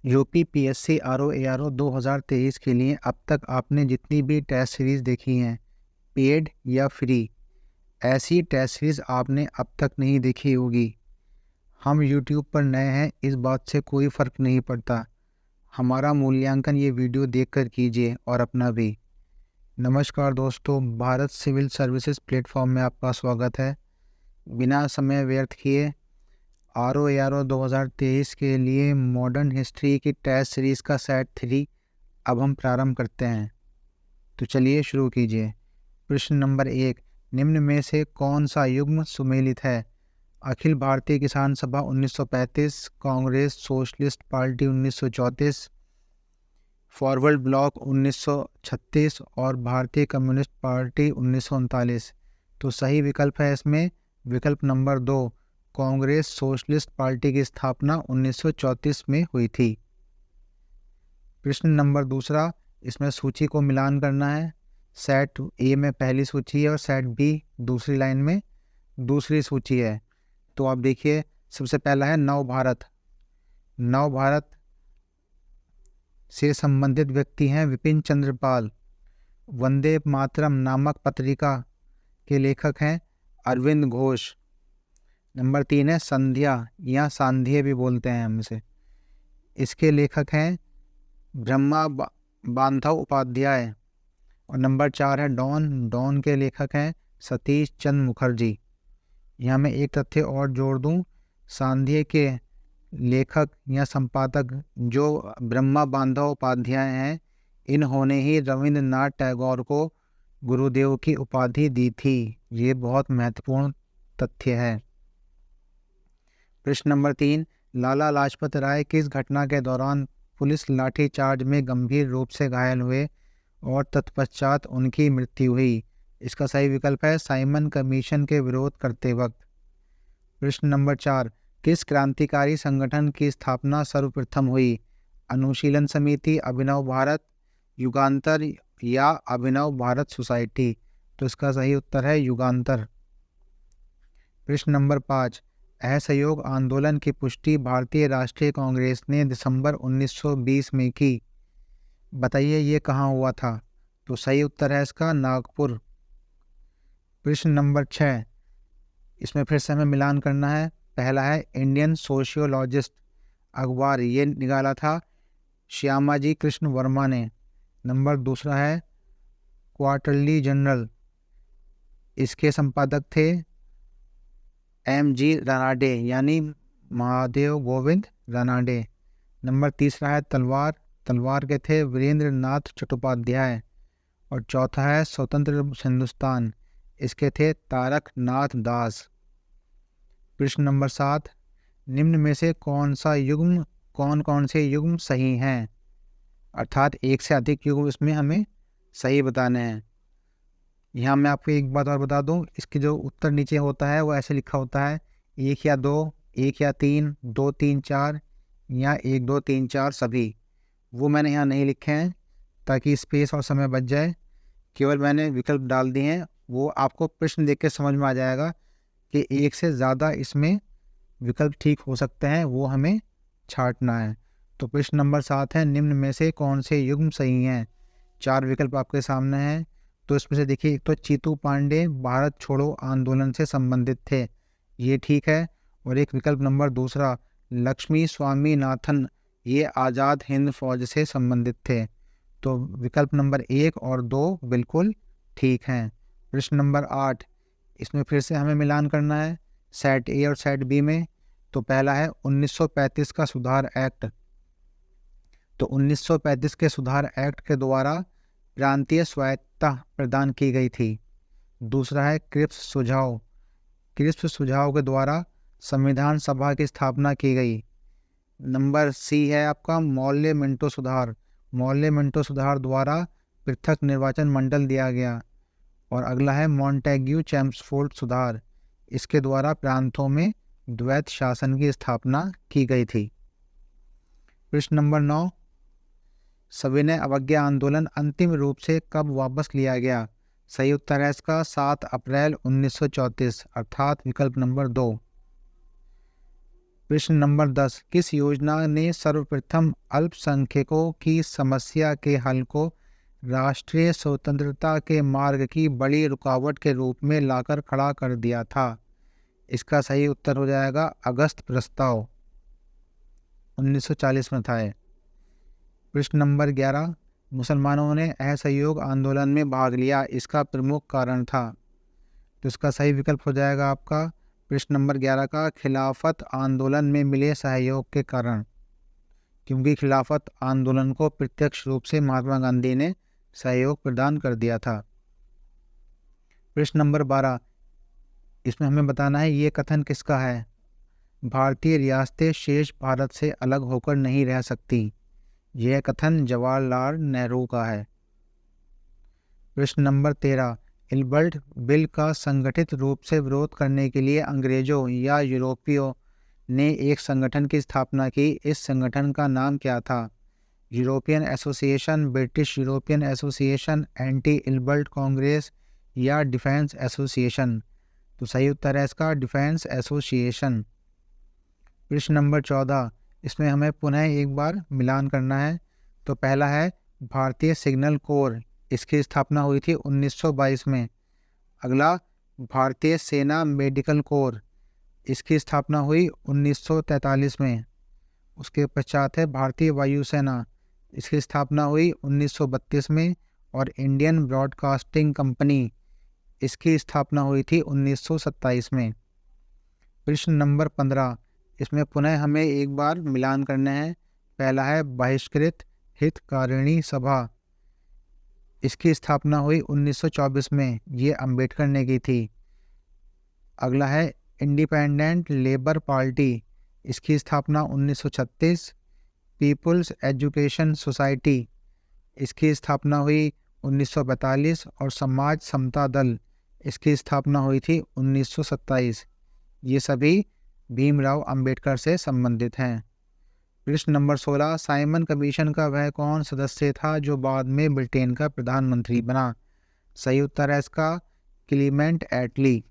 UPPSC RO 2023 के लिए अब तक आपने जितनी भी टेस्ट सीरीज़ देखी हैं, पेड या फ्री, ऐसी टेस्ट सीरीज़ आपने अब तक नहीं देखी होगी। हम यूट्यूब पर नए हैं, इस बात से कोई फ़र्क नहीं पड़ता। हमारा मूल्यांकन ये वीडियो देखकर कीजिए और अपना भी। नमस्कार दोस्तों, भारत सिविल सर्विसेज प्लेटफॉर्म में आपका स्वागत है। बिना समय व्यर्थ किए आरओ 2023 के लिए मॉडर्न हिस्ट्री की टेस्ट सीरीज़ का सेट 3 अब हम प्रारंभ करते हैं। तो चलिए शुरू कीजिए। प्रश्न नंबर 1, निम्न में से कौन सा युग्म सुमेलित है? अखिल भारतीय किसान सभा 1935, Congress socialist party 1934, forward block 1936 और भारतीय कम्युनिस्ट पार्टी 1939। तो सही विकल्प है इसमें विकल्प नंबर 2, कांग्रेस सोशलिस्ट पार्टी की स्थापना 1934 में हुई थी। प्रश्न नंबर 2, इसमें सूची को मिलान करना है। सेट ए में पहली सूची है और सेट बी दूसरी लाइन में दूसरी सूची है। तो आप देखिए, सबसे पहला है नव भारत। नव भारत से संबंधित व्यक्ति हैं विपिन चंद्र पाल। वंदे मातरम नामक पत्रिका के लेखक हैं अरविंद घोष। नंबर 3 है संध्या या सांध्य भी बोलते हैं हम इसे, इसके लेखक हैं ब्रह्मा बांधव उपाध्याय। और नंबर 4 है डॉन। डॉन के लेखक हैं सतीश चंद्र मुखर्जी। यहाँ मैं एक तथ्य और जोड़ दूँ, सांध्य के लेखक या संपादक जो ब्रह्मा बांधव उपाध्याय हैं, इन्होंने ही रविंद्रनाथ टैगोर को गुरुदेव की उपाधि दी थी। ये बहुत महत्वपूर्ण तथ्य है। प्रश्न नंबर 3, लाला लाजपत राय किस घटना के दौरान पुलिस लाठीचार्ज में गंभीर रूप से घायल हुए और तत्पश्चात उनकी मृत्यु हुई? इसका सही विकल्प है साइमन कमीशन के विरोध करते वक्त। प्रश्न नंबर 4, किस क्रांतिकारी संगठन की स्थापना सर्वप्रथम हुई? अनुशीलन समिति, अभिनव भारत, युगांतर या अभिनव भारत सोसाइटी? तो इसका सही उत्तर है युगांतर। प्रश्न नंबर 5, असहयोग आंदोलन की पुष्टि भारतीय राष्ट्रीय कांग्रेस ने दिसंबर 1920 में की। बताइए ये कहाँ हुआ था? तो सही उत्तर है इसका नागपुर। प्रश्न नंबर 6, इसमें फिर से हमें मिलान करना है। पहला है इंडियन सोशियोलॉजिस्ट अखबार, ये निकाला था श्यामाजी कृष्ण वर्मा ने। नंबर 2 है क्वार्टरली जनरल, इसके संपादक थे MG रानाडे यानी महादेव गोविंद रानाडे। नंबर 3 है तलवार। तलवार के थे वीरेंद्र नाथ चट्टोपाध्याय। और चौथा है स्वतंत्र हिंदुस्तान, इसके थे तारक नाथ दास। प्रश्न नंबर 7, निम्न में से कौन कौन से युग्म सही हैं? अर्थात एक से अधिक युग्म इसमें हमें सही बताने हैं। यहाँ मैं आपको एक बात और बता दूँ, इसके जो उत्तर नीचे होता है वो ऐसे लिखा होता है 1 या 2, 1 या 3, 2 3 4 या 1 2 3 4 सभी। वो मैंने यहाँ नहीं लिखे हैं ताकि स्पेस और समय बच जाए। केवल मैंने विकल्प डाल दिए हैं। वो आपको प्रश्न देख के समझ में आ जाएगा कि एक से ज़्यादा इसमें विकल्प ठीक हो सकते हैं, वो हमें छांटना है। तो प्रश्न नंबर 7 है निम्न में से कौन से युग्म सही हैं? 4 विकल्प आपके सामने हैं। तो इसमें से देखिए, एक तो चीतू पांडे भारत छोड़ो आंदोलन से संबंधित थे, ये ठीक है। और एक विकल्प नंबर 2 लक्ष्मी स्वामीनाथन, ये आज़ाद हिंद फौज से संबंधित थे। तो विकल्प नंबर 1 और 2 बिल्कुल ठीक हैं। प्रश्न नंबर 8, इसमें फिर से हमें मिलान करना है सेट ए और सेट बी में। तो पहला है 1935 का सुधार एक्ट। तो 1935 के सुधार एक्ट के द्वारा प्रांतीय स्वायत्तता प्रदान की गई थी। दूसरा है क्रिप्स सुझाव। क्रिप्स सुझाव के द्वारा संविधान सभा की स्थापना की गई। नंबर सी है आपका मौल्य मिंटो सुधार। मौल्य मिंटो सुधार द्वारा पृथक निर्वाचन मंडल दिया गया। और अगला है मॉन्टेग्यू चैम्सफोर्ड सुधार, इसके द्वारा प्रांतों में द्वैत शासन की स्थापना की गई थी। प्रश्न नंबर 9, सविनय अवज्ञा आंदोलन अंतिम रूप से कब वापस लिया गया? सही उत्तर है इसका 7 अप्रैल 1934, अर्थात विकल्प नंबर 2। प्रश्न नंबर 10, किस योजना ने सर्वप्रथम अल्पसंख्यकों की समस्या के हल को राष्ट्रीय स्वतंत्रता के मार्ग की बड़ी रुकावट के रूप में लाकर खड़ा कर दिया था? इसका सही उत्तर हो जाएगा अगस्त प्रस्ताव, 1940 में था ये। प्रश्न नंबर 11, मुसलमानों ने असहयोग आंदोलन में भाग लिया, इसका प्रमुख कारण था? तो इसका सही विकल्प हो जाएगा आपका प्रश्न नंबर 11 का खिलाफत आंदोलन में मिले सहयोग के कारण, क्योंकि खिलाफत आंदोलन को प्रत्यक्ष रूप से महात्मा गांधी ने सहयोग प्रदान कर दिया था। प्रश्न नंबर 12, इसमें हमें बताना है ये कथन किसका है? भारतीय रियासतें शेष भारत से अलग होकर नहीं रह सकती, यह कथन जवाहरलाल नेहरू का है। प्रश्न नंबर 13, इल्बर्ट बिल का संगठित रूप से विरोध करने के लिए अंग्रेजों या यूरोपियों ने एक संगठन की स्थापना की, इस संगठन का नाम क्या था? European association, British European association, anti Ilbert Congress या डिफेंस एसोसिएशन? तो सही उत्तर है इसका डिफेंस एसोसिएशन। प्रश्न नंबर 14, इसमें हमें पुनः एक बार मिलान करना है। तो पहला है भारतीय सिग्नल कोर, इसकी स्थापना हुई थी 1922 में। अगला भारतीय सेना मेडिकल कोर, इसकी स्थापना हुई 1943 में। उसके पश्चात है भारतीय वायुसेना, इसकी स्थापना हुई 1932 में। और इंडियन ब्रॉडकास्टिंग कंपनी, इसकी स्थापना हुई थी 1927 में। प्रश्न नंबर 15, इसमें पुनः हमें एक बार मिलान करना है। पहला है बहिष्कृत हितकारिणी सभा, इसकी स्थापना हुई 1924 में, ये अंबेडकर ने की थी। अगला है इंडिपेंडेंट लेबर पार्टी, इसकी स्थापना 1936। पीपुल्स एजुकेशन सोसाइटी, इसकी स्थापना हुई 1942। और समाज समता दल, इसकी स्थापना हुई थी 1927। ये सभी भीमराव अंबेडकर से संबंधित हैं। प्रश्न नंबर 16, साइमन कमीशन का वह कौन सदस्य था जो बाद में ब्रिटेन का प्रधानमंत्री बना? सही उत्तर है इसका क्लीमेंट एटली।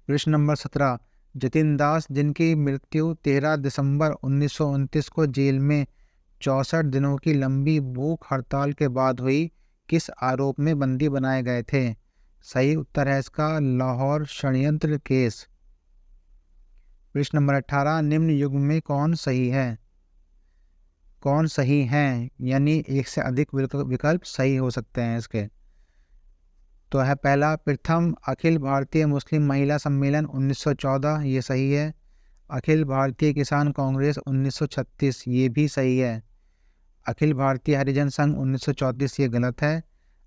प्रश्न नंबर 17, जतिन दास जिनकी मृत्यु 13 दिसंबर 1929 को जेल में 64 दिनों की लंबी भूख हड़ताल के बाद हुई, किस आरोप में बंदी बनाए गए थे? सही उत्तर है इसका लाहौर षड्यंत्र केस। प्रश्न नंबर 18, निम्न युग्म में कौन सही है? कौन सही हैं, यानी एक से अधिक विकल्प सही हो सकते हैं इसके। तो है पहला प्रथम अखिल भारतीय मुस्लिम महिला सम्मेलन 1914, ये सही है। अखिल भारतीय किसान कांग्रेस 1936, ये भी सही है। अखिल भारतीय हरिजन संघ 1934, ये गलत है।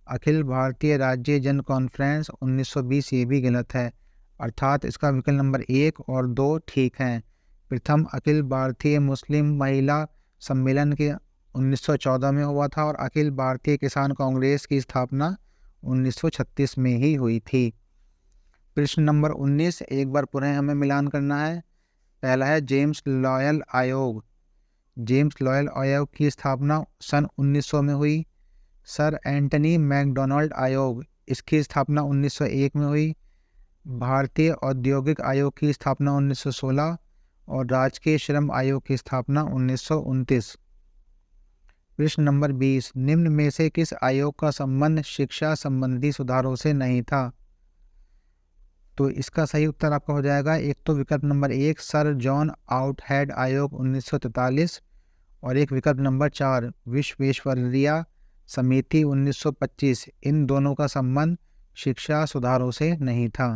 अखिल भारतीय राज्य जन कॉन्फ्रेंस 1920, ये भी गलत है। अर्थात इसका विकल्प नंबर 1 और 2 ठीक हैं। प्रथम अखिल भारतीय मुस्लिम महिला सम्मेलन के 1914 में हुआ था और अखिल भारतीय किसान कांग्रेस की स्थापना 1936 में ही हुई थी। प्रश्न नंबर 19, एक बार पुनः हमें मिलान करना है। पहला है जेम्स लॉयल आयोग, जेम्स लॉयल आयोग की स्थापना सन 1900 में हुई। सर एंटनी मैकडोनाल्ड आयोग, इसकी स्थापना 1901 में हुई। भारतीय औद्योगिक आयोग की स्थापना 1916 और राजकीय श्रम आयोग की स्थापना 1929। प्रश्न नंबर 20, निम्न में से किस आयोग का संबंध शिक्षा संबंधी सुधारों से नहीं था? तो इसका सही उत्तर आपका हो जाएगा एक तो विकल्प नंबर 1 सर जॉन आउटहेड आयोग 1943 और एक विकल्प नंबर 4 विश्वेश्वरैया समिति 1925। इन दोनों का संबंध शिक्षा सुधारों से नहीं था।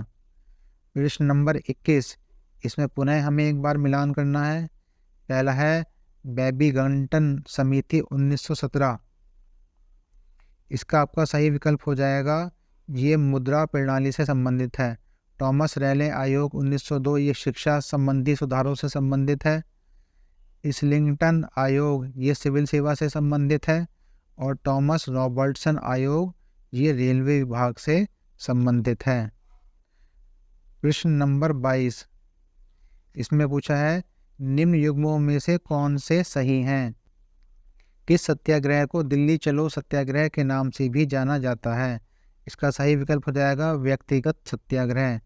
प्रश्न नंबर 21, इसमें पुनः हमें एक बार मिलान करना है। पहला है बेबीगंटन समिति 1917, इसका आपका सही विकल्प हो जाएगा ये मुद्रा प्रणाली से संबंधित है। टॉमस रैले आयोग 1902, ये शिक्षा संबंधी सुधारों से संबंधित है। इस्लिंगटन आयोग ये सिविल सेवा से संबंधित है और टॉमस रॉबर्टसन आयोग ये रेलवे विभाग से संबंधित है। प्रश्न नंबर 22, इसमें पूछा है निम्न युग्मों में से कौन से सही हैं? किस सत्याग्रह को दिल्ली चलो सत्याग्रह के नाम से भी जाना जाता है? इसका सही विकल्प हो जाएगा व्यक्तिगत सत्याग्रह।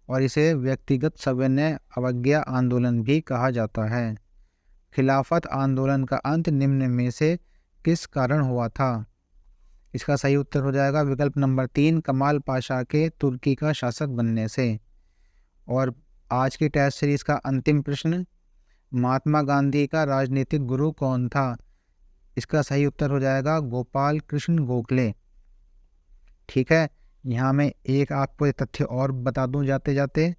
और इसे व्यक्तिगत सविनय अवज्ञा आंदोलन भी कहा जाता है। खिलाफत आंदोलन का अंत निम्न में से किस कारण हुआ था? इसका सही उत्तर हो जाएगा विकल्प नंबर 3, कमाल पाशा के तुर्की का शासक बनने से। और आज की टेस्ट सीरीज का अंतिम प्रश्न, महात्मा गांधी का राजनीतिक गुरु कौन था? इसका सही उत्तर हो जाएगा गोपाल कृष्ण गोखले। ठीक है, यहाँ मैं एक आपको तथ्य और बता दूं जाते जाते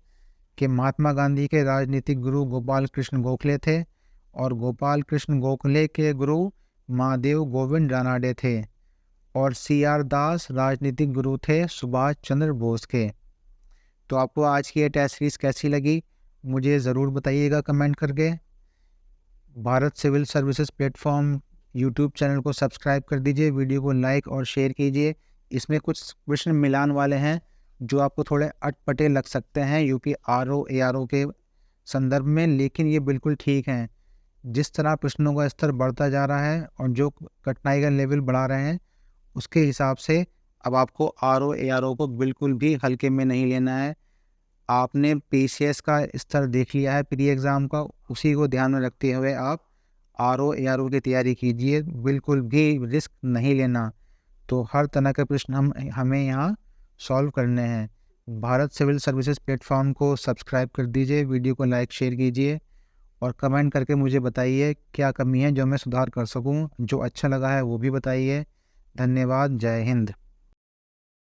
कि महात्मा गांधी के राजनीतिक गुरु गोपाल कृष्ण गोखले थे और गोपाल कृष्ण गोखले के गुरु महादेव गोविंद रानाडे थे और CR दास राजनीतिक गुरु थे सुभाष चंद्र बोस के। तो आपको आज की ये टेस्ट सीरीज कैसी लगी मुझे ज़रूर बताइएगा कमेंट करके। Bharat civil services platform YouTube channel को सब्सक्राइब कर दीजिए, वीडियो को लाइक और शेयर कीजिए। इसमें कुछ प्रश्न मिलान वाले हैं जो आपको थोड़े अटपटे लग सकते हैं यूपी RO ARO के संदर्भ में, लेकिन ये बिल्कुल ठीक हैं। जिस तरह प्रश्नों का स्तर बढ़ता जा रहा है और जो कठिनाई का लेवल बढ़ा रहे हैं उसके हिसाब से अब आपको RO ARO को बिल्कुल भी हल्के में नहीं लेना है। आपने PCS का स्तर देख लिया है प्री एग्ज़ाम का, उसी को ध्यान में रखते हुए आप RO ARO की तैयारी कीजिए, बिल्कुल भी रिस्क नहीं लेना। तो हर तरह के प्रश्न हमें यहाँ सॉल्व करने हैं। भारत सिविल सर्विसेज प्लेटफॉर्म को सब्सक्राइब कर दीजिए, वीडियो को लाइक शेयर कीजिए और कमेंट करके मुझे बताइए क्या कमी है जो मैं सुधार कर सकूं। जो अच्छा लगा है वो भी बताइए। धन्यवाद। जय हिंद।